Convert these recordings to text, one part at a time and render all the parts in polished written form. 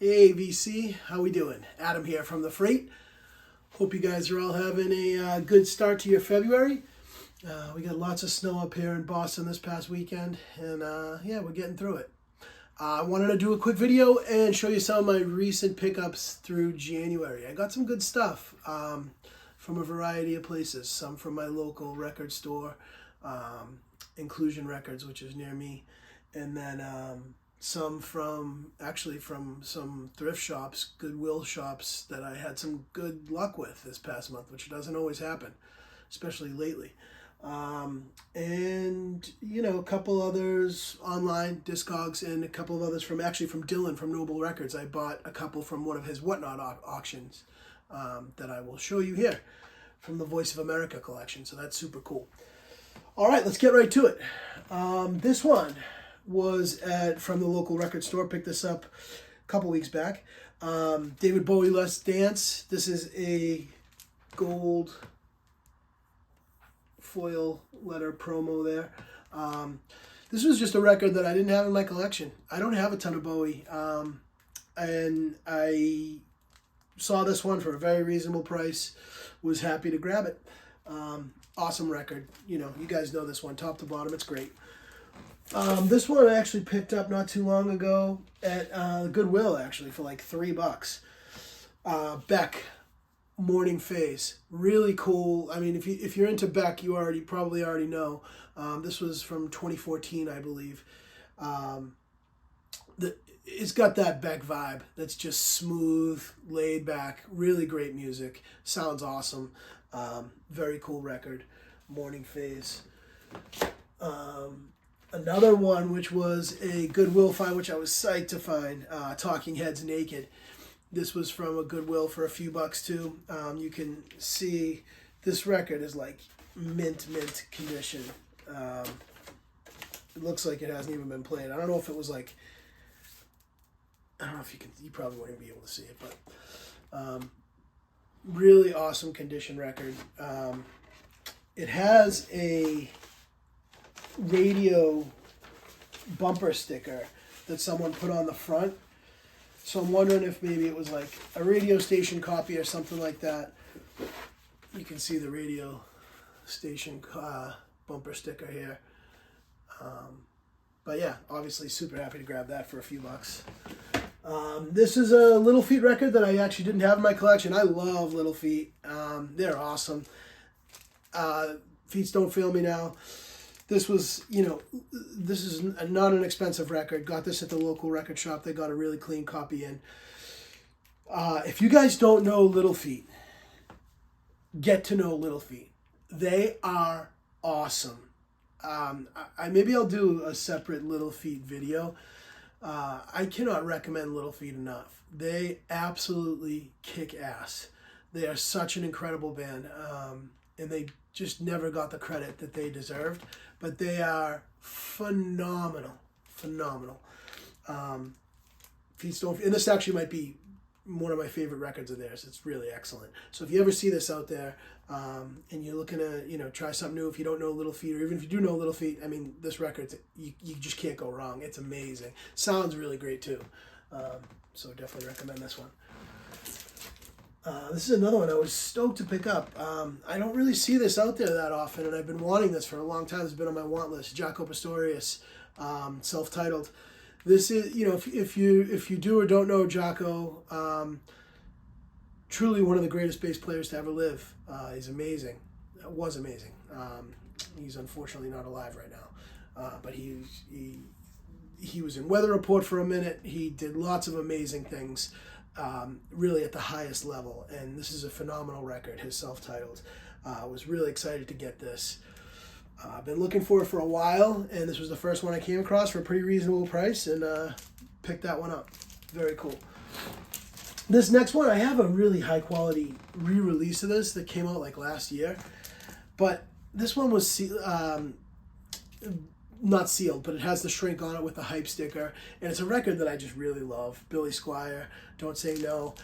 Hey VC, how we doing? Adam here from the Freight. Hope you guys are all having a good start to your February. We got lots of snow up here in Boston this past weekend, and yeah, we're getting through it. I wanted to do a quick video and show you some of my recent pickups through January. I got some good stuff from a variety of places. Some from my local record store, Inclusion Records, which is near me, and then some from some thrift shops, Goodwill shops that I had some good luck with this past month, which doesn't always happen, especially lately. And a couple others online, Discogs, and a couple of others from Dylan from Noble Records. I bought a couple from one of his Whatnot auctions that I will show you here from the Voice of America collection. So that's super cool. All right, let's get right to it. This one was from the local record store. Picked this up a couple weeks back. David Bowie, Let's Dance. This is a gold foil letter promo there. This was just a record that I didn't have in my collection. I don't have a ton of Bowie, and I saw this one for a very reasonable price. Was happy to grab it. Awesome record. You guys know this one, top to bottom. It's great. This one I actually picked up not too long ago at Goodwill, actually, for like $3. Beck, Morning Phase, really cool. I mean, if you're into Beck, you probably already know. This was from 2014, I believe. It's got that Beck vibe that's just smooth, laid back, really great music. Sounds awesome. Very cool record, Morning Phase. Another one, which was a Goodwill find, which I was psyched to find, Talking Heads Naked. This was from a Goodwill for a few bucks too. You can see this record is like mint condition. It looks like it hasn't even been played. I don't know if it was like, I don't know if you probably won't even be able to see it, but really awesome condition record. It has a radio bumper sticker that someone put on the front. So I'm wondering if maybe it was like a radio station copy or something like that. You can see the radio station bumper sticker here. But yeah, obviously super happy to grab that for a few bucks. This is a Little Feat record that I actually didn't have in my collection. I love Little Feat. They're awesome. Feats Don't Fail Me Now. This was, this is not an expensive record. Got this at the local record shop. They got a really clean copy in. If you guys don't know Little Feat, get to know Little Feat. They are awesome. Maybe I'll do a separate Little Feat video. I cannot recommend Little Feat enough. They absolutely kick ass. They are such an incredible band, and they just never got the credit that they deserved. But they are phenomenal. Feats Don't, and this actually might be one of my favorite records of theirs. It's really excellent. So if you ever see this out there, and you're looking to try something new, if you don't know Little Feat, or even if you do know Little Feat, I mean, this record, you just can't go wrong. It's amazing. Sounds really great too. So definitely recommend this one. This is another one I was stoked to pick up. I don't really see this out there that often, and I've been wanting this for a long time. It's been on my want list. Jaco Pastorius, self-titled. This is, if you do or don't know Jaco, truly one of the greatest bass players to ever live. He's amazing. Was amazing. He's unfortunately not alive right now, but he was in Weather Report for a minute. He did lots of amazing things. Really at the highest level, and this is a phenomenal record, his self-titled. I was really excited to get this. I've been looking for it for a while, and this was the first one I came across for a pretty reasonable price, and picked that one up. Very cool. This next one, I have a really high quality re-release of this that came out like last year, but this one was not sealed, but it has the shrink on it with the hype sticker, and it's a record that I just really love. Billy Squier, Don't Say No.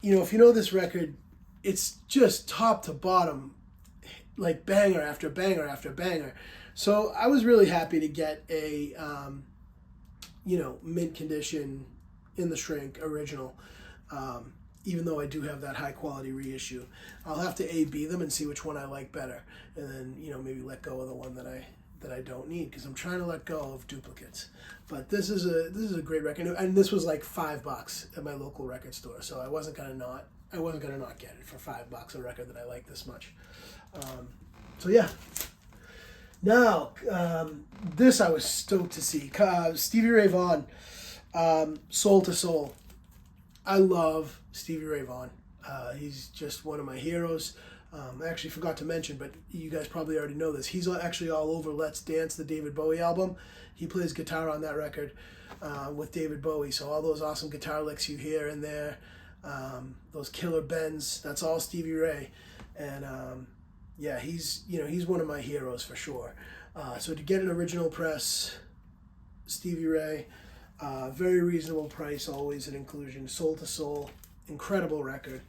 If you know this record, it's just top to bottom, like banger after banger after banger. So I was really happy to get a mint condition in the shrink original. Even though I do have that high quality reissue, I'll have to A/B them and see which one I like better, and then maybe let go of the one that I don't need, because I'm trying to let go of duplicates. But this is a great record, and this was like $5 at my local record store, so I wasn't gonna not get it for $5, a record that I like this much. So yeah. Now this I was stoked to see. Stevie Ray Vaughan, Soul to Soul. I love Stevie Ray Vaughan. He's just one of my heroes. I actually forgot to mention, but you guys probably already know this. He's actually all over Let's Dance, the David Bowie album. He plays guitar on that record with David Bowie. So all those awesome guitar licks you hear in there, those killer bends, that's all Stevie Ray. And yeah, he's one of my heroes for sure. So to get an original press, Stevie Ray, very reasonable price, always an inclusion. Soul to Soul, incredible record.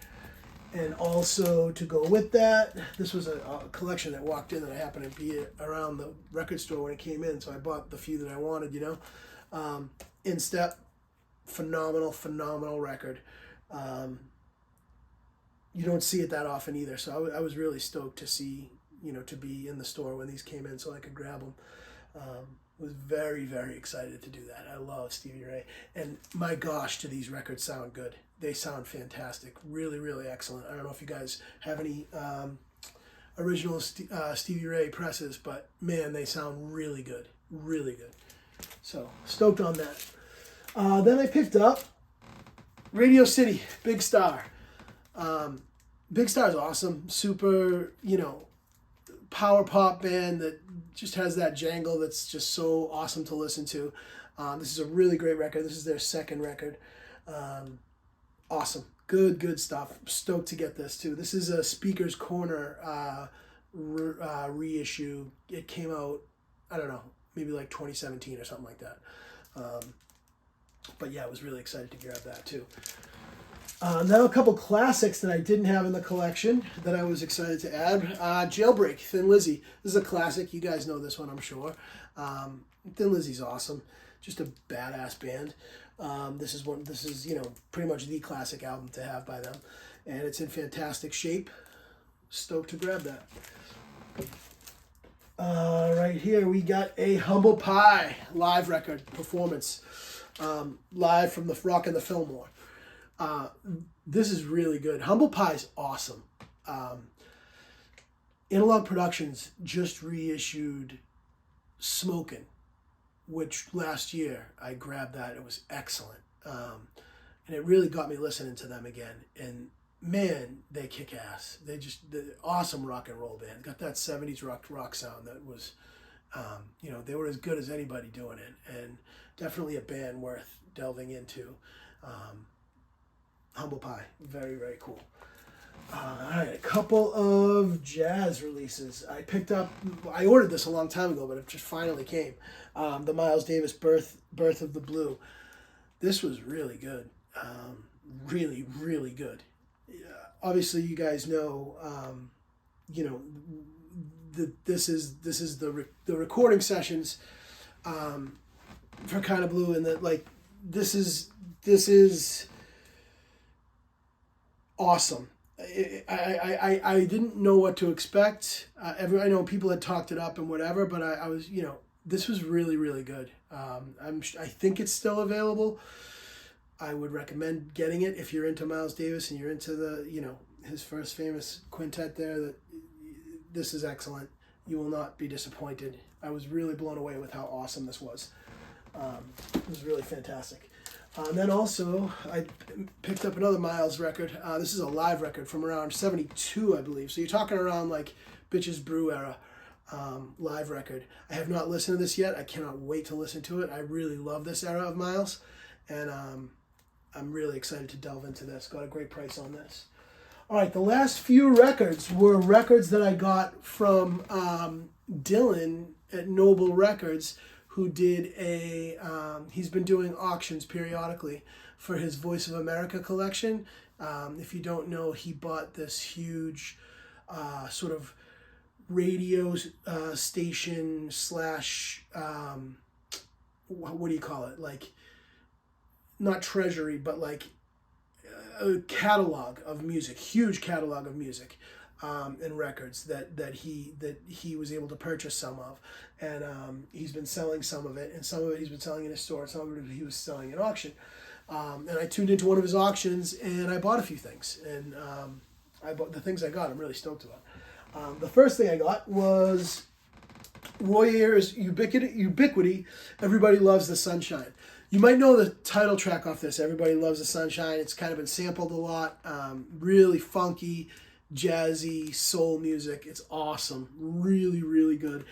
And also to go with that, this was a collection that walked in that I happened to be around the record store when it came in, so I bought the few that I wanted, In Step, phenomenal record. You don't see it that often either, so I was really stoked to see, to be in the store when these came in so I could grab them. Was very, very excited to do that. I love Stevie Ray. And my gosh, do these records sound good. They sound fantastic. Really, really excellent. I don't know if you guys have any original Stevie Ray presses, but man, they sound really good. Really good. So, stoked on that. Then I picked up Radio City, Big Star. Big Star's awesome. Super, power pop band that just has that jangle that's just so awesome to listen to. This is a really great record. This is their second record. Awesome. Good stuff. Stoked to get this too. This is a Speaker's Corner reissue. It came out, I don't know, maybe like 2017 or something like that. But yeah, I was really excited to grab that too. Now a couple classics that I didn't have in the collection that I was excited to add. Jailbreak, Thin Lizzy. This is a classic. You guys know this one, I'm sure. Thin Lizzy's awesome. Just a badass band. This is pretty much the classic album to have by them, and it's in fantastic shape. Stoked to grab that. Right here we got a Humble Pie live record performance, live from the Rock and the Fillmore. This is really good. Humble Pie's awesome. Analog Productions just reissued Smokin', which last year I grabbed that. It was excellent. And it really got me listening to them again. And man, they kick ass. The awesome rock and roll band. Got that 70s rock sound that was, they were as good as anybody doing it. And definitely a band worth delving into. Humble Pie, very, very cool. All right, a couple of jazz releases. I ordered this a long time ago, but it just finally came. The Miles Davis Birth of the Blue. This was really good. Really, really good. Obviously, you guys know, this is the recording sessions for Kinda Blue, and that like this is awesome. I didn't know what to expect. I know people had talked it up and whatever, but I was, this was really, really good. I think it's still available. I would recommend getting it if you're into Miles Davis and you're into the, his first famous quintet there. This is excellent. You will not be disappointed. I was really blown away with how awesome this was. It was really fantastic. And then also, I picked up another Miles record. This is a live record from around 72, I believe. So you're talking around like Bitches Brew era live record. I have not listened to this yet. I cannot wait to listen to it. I really love this era of Miles. And I'm really excited to delve into this. Got a great price on this. All right, the last few records were records that I got from Dylan at Noble Records, who did he's been doing auctions periodically for his Voice of America collection. If you don't know, he bought this huge sort of radio station / what do you call it? Like, not treasury, but like a catalog of music, huge catalog of music. And records that he was able to purchase some of, and he's been selling some of it, and some of it he's been selling in his store, some of it he was selling at auction. And I tuned into one of his auctions, and I bought a few things, and I bought the things I got. I'm really stoked about. The first thing I got was Roy Ayers' Ubiquity. Everybody Loves the Sunshine. You might know the title track off this. Everybody Loves the Sunshine. It's kind of been sampled a lot. Really funky, jazzy soul music. It's awesome. Really, really good.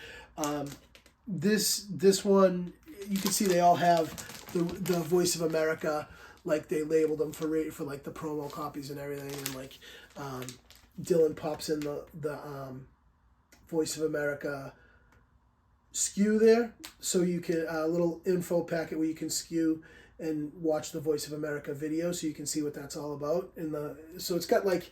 This one, you can see they all have the Voice of America, like they labeled them for like the promo copies and everything, and like Dylan pops in the Voice of America SKU there, so you can a little info packet where you can SKU and watch the Voice of America video, so you can see what that's all about. So it's got like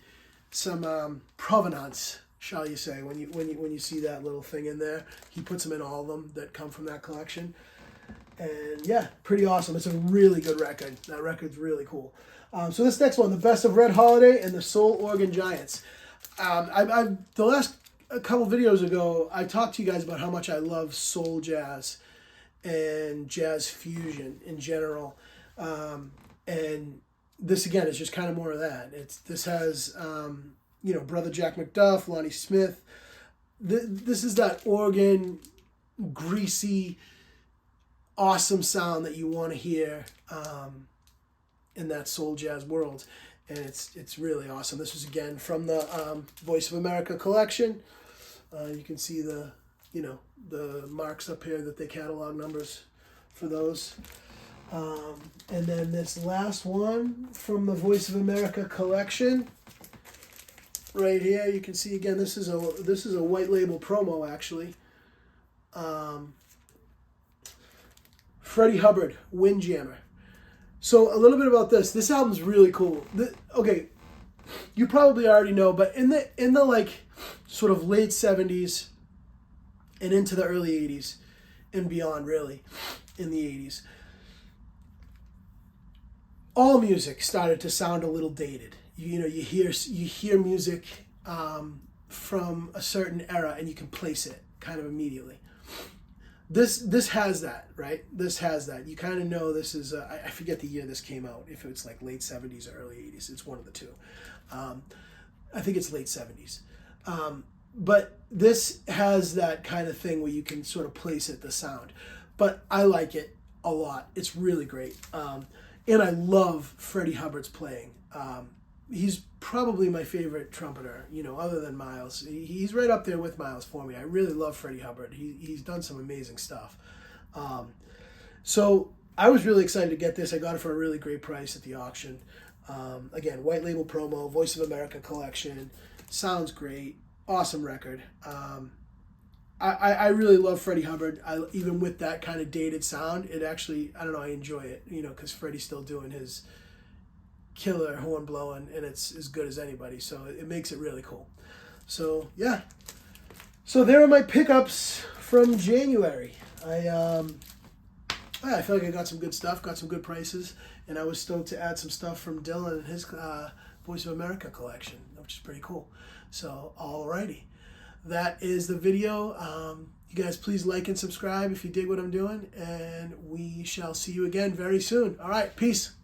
some provenance, shall you say, when you see that little thing in there. He puts them in all of them that come from that collection, and yeah, pretty awesome. It's a really good record. That record's really cool. So this next one, The Best of Red Holiday and the Soul Organ Giants. The last a couple videos ago, I talked to you guys about how much I love soul jazz and jazz fusion in general, and this again is just kind of more of that. This has Brother Jack McDuff, Lonnie Smith. This is that organ, greasy, awesome sound that you want to hear in that soul jazz world, and it's really awesome. This was again from the Voice of America collection. You can see the marks up here that they catalog numbers for those. And then this last one from the Voice of America collection, right here, you can see again. This is a white label promo actually. Freddie Hubbard, Windjammer. So a little bit about this. This album's really cool. Okay, you probably already know, but in the like sort of late 70s and into the early 80s and beyond, really, in the 80s, all music started to sound a little dated. You hear music from a certain era, and you can place it kind of immediately. This has that, right? This has that. You kind of know this is, I forget the year this came out, if it's like late 70s or early 80s. It's one of the two. I think it's late 70s. But this has that kind of thing where you can sort of place it, the sound. But I like it a lot. It's really great. And I love Freddie Hubbard's playing. He's probably my favorite trumpeter, other than Miles. He's right up there with Miles for me. I really love Freddie Hubbard. He's done some amazing stuff. So I was really excited to get this. I got it for a really great price at the auction. Again, white label promo, Voice of America collection. Sounds great. Awesome record. I really love Freddie Hubbard. Even with that kind of dated sound, it actually, I don't know, I enjoy it, because Freddie's still doing his killer horn blowing, and it's as good as anybody, so it makes it really cool. So yeah, so there are my pickups from January. I feel like I got some good stuff, got some good prices, and I was stoked to add some stuff from Dylan and his Voice of America collection, which is pretty cool. So alrighty, that is the video. You guys please like and subscribe if you dig what I'm doing, and we shall see you again very soon. All right, peace.